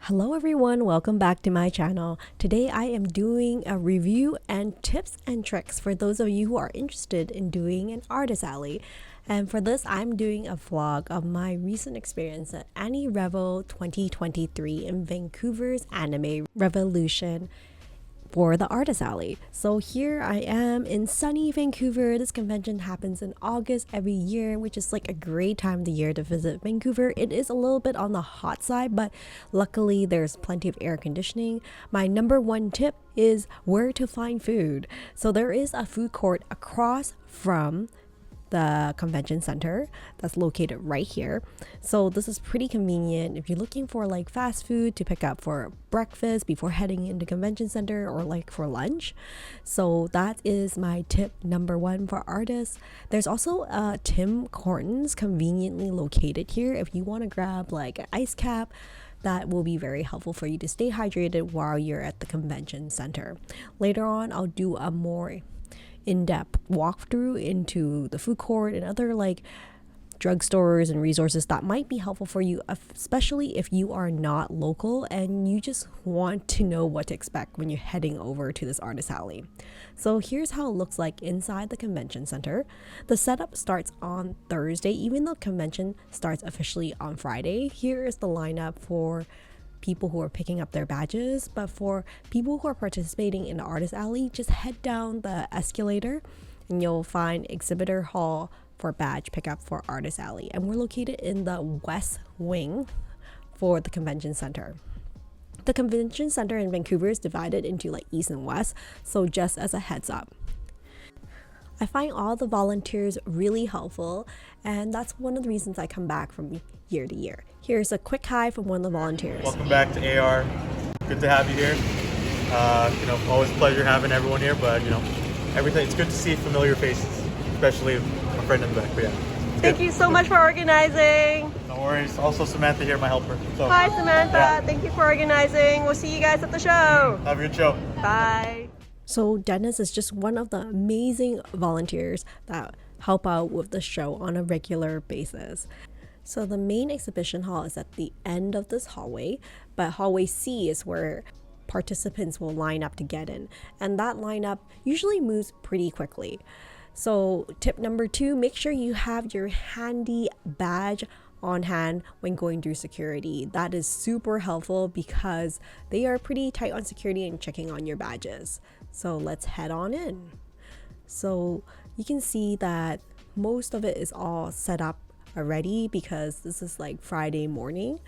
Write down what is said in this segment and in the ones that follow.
Hello everyone, welcome back to my channel. Today I am doing a review and tips and tricks for those of you who are interested in doing an artist alley. And for this, I'm doing a vlog of my recent experience at ANIREVO 2023 in Vancouver's Anime Revolution for the artist alley. So here I am in sunny Vancouver. This convention happens in August every year, which is like a great time of the year to visit Vancouver. It is a little bit on the hot side, but luckily there's plenty of air conditioning. My number one tip is where to find food. So there is a food court across from the convention center that's located right here. So this is pretty convenient if you're looking for like fast food to pick up for breakfast before heading into convention center or like for lunch. So that is my tip number one for artists. There's also Tim Hortons conveniently located here if you want to grab like an ice cap. That will be very helpful for you to stay hydrated while you're at the convention center. Later on, I'll do a more in-depth walkthrough into the food court and other like drugstores and resources that might be helpful for you, especially if you are not local and you just want to know what to expect when you're heading over to this artist alley. So here's how it looks like inside the convention center. The setup starts on Thursday, even though convention starts officially on Friday. Here is the lineup for people who are picking up their badges, but for people who are participating in the artist alley, just head down the escalator and you'll find exhibitor hall for badge pickup for artist alley, and we're located in the west wing for the convention center. The convention center in Vancouver is divided into like east and west, so just as a heads up. I find all the volunteers really helpful, and that's one of the reasons I come back from year to year. Here's a quick hi from one of the volunteers. Welcome back to AR. Good to have you here. Always a pleasure having everyone here, but everything. It's good to see familiar faces, especially my friend in the back. But yeah, thank you so much for organizing. No worries. Also Samantha here, my helper. So, hi Samantha, yeah. Thank you for organizing. We'll see you guys at the show. Have a good show. Bye. So Dennis is just one of the amazing volunteers that help out with the show on a regular basis. So the main exhibition hall is at the end of this hallway, but hallway C is where participants will line up to get in, and that lineup usually moves pretty quickly. So tip number 2, make sure you have your handy badge on hand when going through security. That is super helpful because they are pretty tight on security and checking on your badges. So let's head on in. So you can see that most of it is all set up already because this is like Friday morning.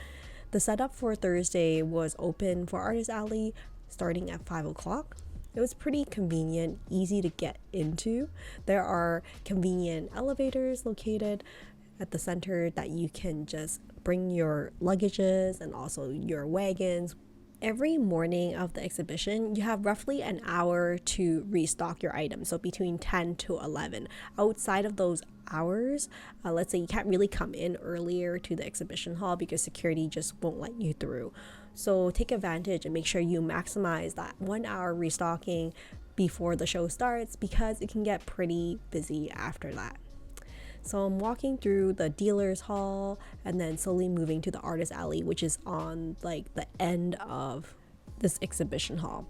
The setup for Thursday was open for Artist Alley starting at 5 o'clock. It was pretty convenient, easy to get into. There are convenient elevators located at the center that you can just bring your luggages and also your wagons. Every morning of the exhibition, you have roughly an hour to restock your items, so between 10 to 11. Outside of those hours, let's say you can't really come in earlier to the exhibition hall because security just won't let you through. So take advantage and make sure you maximize that 1 hour restocking before the show starts because it can get pretty busy after that. So I'm walking through the dealer's hall and then slowly moving to the artist alley, which is on like the end of this exhibition hall.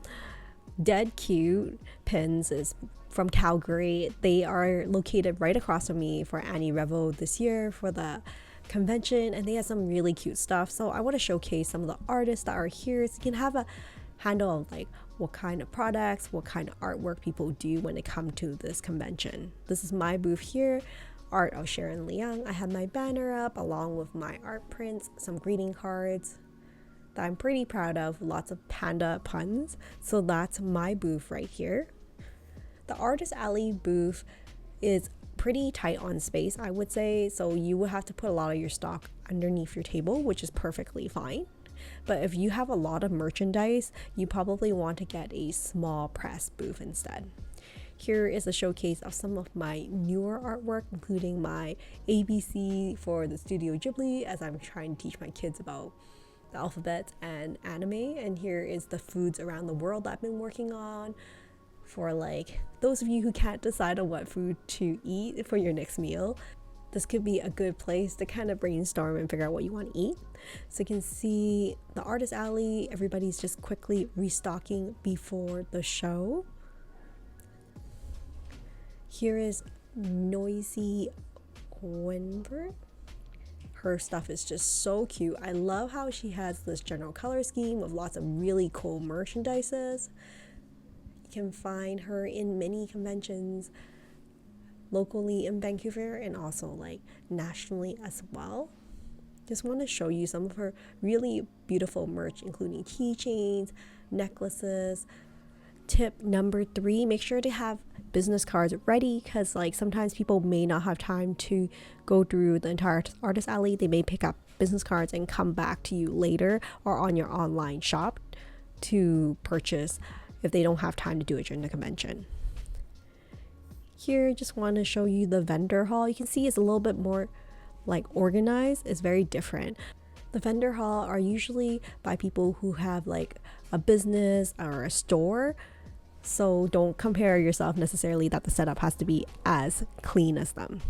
Dead Cute Pins is from Calgary. They are located right across from me for ANIREVO this year for the convention, and they have some really cute stuff. So I want to showcase some of the artists that are here so you can have a handle on like what kind of products, what kind of artwork people do when they come to this convention. This is my booth here. Art of Sharon Leung. I have my banner up along with my art prints, some greeting cards that I'm pretty proud of, lots of panda puns. So that's my booth right here. The Artist Alley booth is pretty tight on space, I would say, so you would have to put a lot of your stock underneath your table, which is perfectly fine. But if you have a lot of merchandise, you probably want to get a small press booth instead. Here is a showcase of some of my newer artwork, including my ABC for the Studio Ghibli, as I'm trying to teach my kids about the alphabet and anime. And here is the foods around the world that I've been working on for like those of you who can't decide on what food to eat for your next meal. this could be a good place to kind of brainstorm and figure out what you want to eat. So you can see the artist alley, everybody's just quickly restocking before the show. Here is Noisy Quenvert. Her stuff is just so cute. I love how she has this general color scheme with lots of really cool merchandises. You can find her in many conventions locally in Vancouver and also like nationally as well. Just want to show you some of her really beautiful merch, including keychains, necklaces. Tip number 3, make sure to have business cards ready, because like sometimes people may not have time to go through the entire artist alley. They may pick up business cards and come back to you later or on your online shop to purchase if they don't have time to do it during the convention. Here, just want to show you the vendor hall. You can see it's a little bit more like organized. It's very different. The vendor hall are usually by people who have like a business or a store, so don't compare yourself necessarily that the setup has to be as clean as them.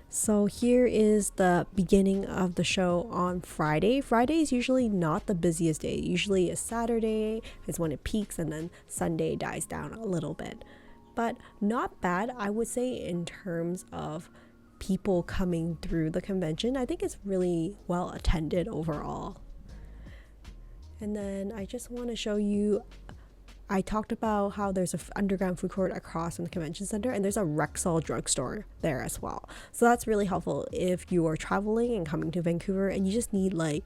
So here is the beginning of the show on Friday. Friday is usually not the busiest day. Usually a Saturday is when it peaks, and then Sunday dies down a little bit. But not bad, I would say, in terms of people coming through the convention. I think it's really well attended overall. And then I just want to show you, I talked about how there's an underground food court across from the convention center, and there's a Rexall drugstore there as well. So that's really helpful if you are traveling and coming to Vancouver and you just need like,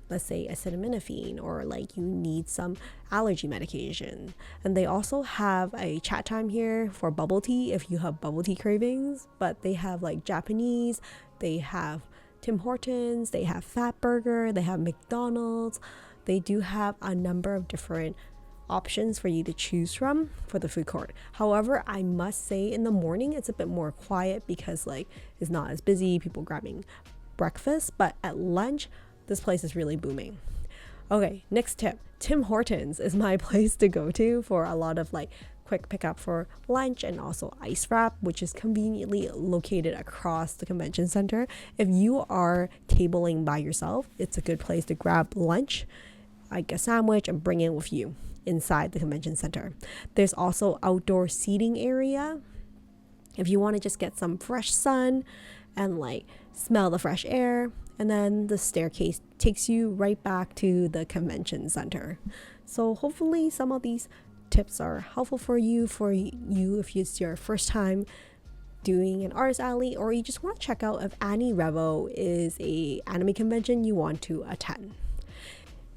let's say acetaminophen, or like you need some allergy medication. And they also have a chat time here for bubble tea if you have bubble tea cravings. But they have like Japanese, they have Tim Hortons, they have Fatburger, they have McDonald's. They do have a number of different options for you to choose from for the food court. However, I must say in the morning it's a bit more quiet because like it's not as busy, people grabbing breakfast. But at lunch, this place is really booming. Okay, next tip. Tim Hortons is my place to go to for a lot of like quick pickup for lunch, and also ice wrap, which is conveniently located across the convention center. If you are tabling by yourself, it's a good place to grab lunch, like a sandwich, and bring it with you inside the convention center. There's also outdoor seating area if you want to just get some fresh sun and like smell the fresh air. And then the staircase takes you right back to the convention center. So hopefully some of these tips are helpful for you if it's your first time doing an artist alley, or you just want to check out if ANIREVO is a anime convention you want to attend.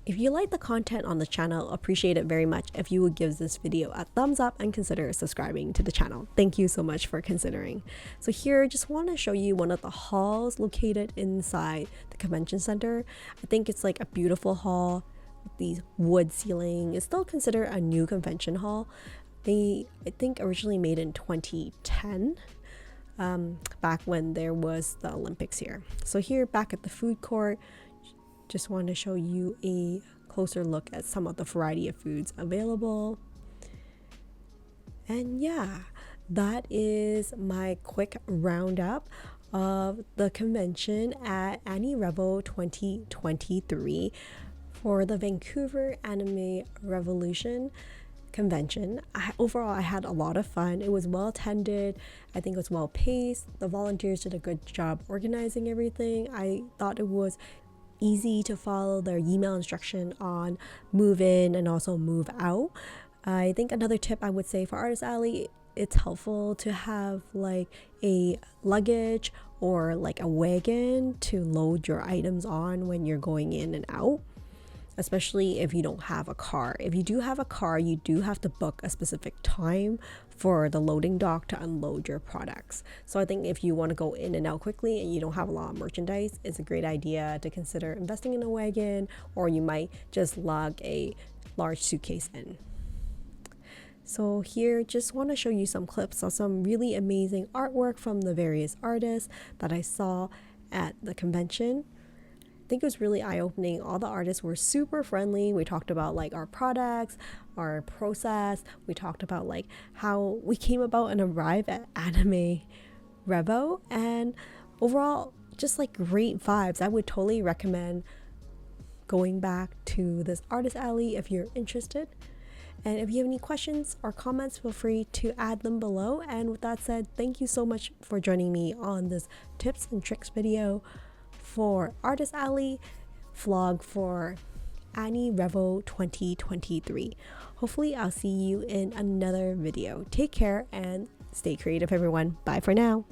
If you like the content on the channel, appreciate it very much if you would give this video a thumbs up and consider subscribing to the channel. Thank you so much for considering. So here, I just want to show you one of the halls located inside the convention center. I think it's like a beautiful hall with these wood ceiling. It's still considered a new convention hall. They, I think, originally made in 2010. Back when there was the Olympics here. So here, back at the food court, just wanted to show you a closer look at some of the variety of foods available. And yeah, that is my quick roundup of the convention at ANIREVO 2023 for the Vancouver Anime Revolution convention. Overall, I had a lot of fun. It was well attended. I think it was well paced. The volunteers did a good job organizing everything. I thought it was easy to follow their email instruction on move in and also move out. I think another tip I would say for Artist Alley, it's helpful to have like a luggage or like a wagon to load your items on when you're going in and out, especially if you don't have a car. If you do have a car, you do have to book a specific time for the loading dock to unload your products. So I think if you want to go in and out quickly and you don't have a lot of merchandise, it's a great idea to consider investing in a wagon, or you might just lug a large suitcase in. So here, just want to show you some clips of some really amazing artwork from the various artists that I saw at the convention. I think it was really eye-opening. All the artists were super friendly. We talked about like our products, our process. We talked about like how we came about and arrived at ANIREVO, and overall, just like great vibes. I would totally recommend going back to this artist alley if you're interested. And if you have any questions or comments, feel free to add them below. And with that said, thank you so much for joining me on this tips and tricks video for Artist Alley vlog for ANIREVO 2023. Hopefully I'll see you in another video. Take care and stay creative, everyone. Bye for now.